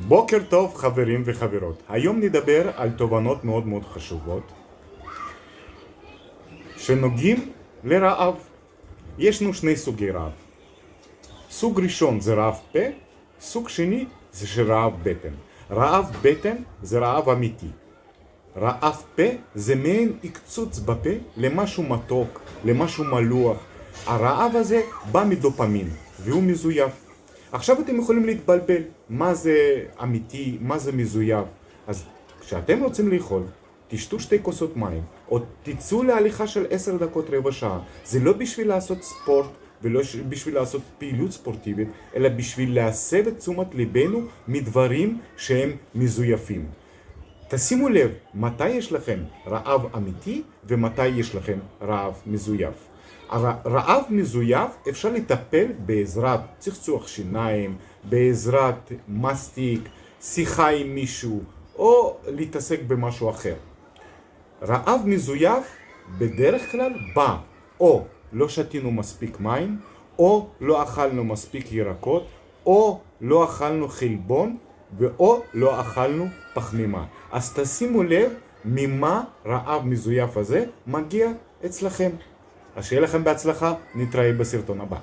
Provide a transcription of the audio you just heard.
בוקר טוב חברים וחברות, היום נדבר על תובנות מאוד מאוד חשובות שנוגעים לרעב. ישנו שני סוגי רעב. סוג ראשון זה רעב פה, סוג שני זה רעב בטן. רעב בטן זה רעב אמיתי. רעב פה זה מעין הקצוץ בפה למשהו מתוק, למשהו מלוח. הרעב הזה בא מדופמין והוא מזויף. עכשיו אתם יכולים להתבלבל, מה זה אמיתי, מה זה מזויף. אז כשאתם רוצים לאכול, תשתו 2 כוסות מים, או תצאו להליכה של 10 דקות רבע שעה. זה לא בשביל לעשות ספורט, ולא בשביל לעשות פעילות ספורטיבית, אלא בשביל להסב את תשומת ליבנו מדברים שהם מזויפים. תשימו לב, מתי יש לכם רעב אמיתי, ומתי יש לכם רעב מזויף. רעב מזויף אפשר לטפל בעזרת צחצוח שיניים, בעזרת מסטיק, שיחה עם מישהו, או להתעסק במשהו אחר. רעב מזויף בדרך כלל בא או לא שתינו מספיק מים, או לא אכלנו מספיק ירקות, או לא אכלנו חלבון, או לא אכלנו פחמימה. אז תשימו לב ממה רעב מזויף הזה מגיע אצלכם. אז שיהיה לכם בהצלחה, נתראה בסרטון הבא.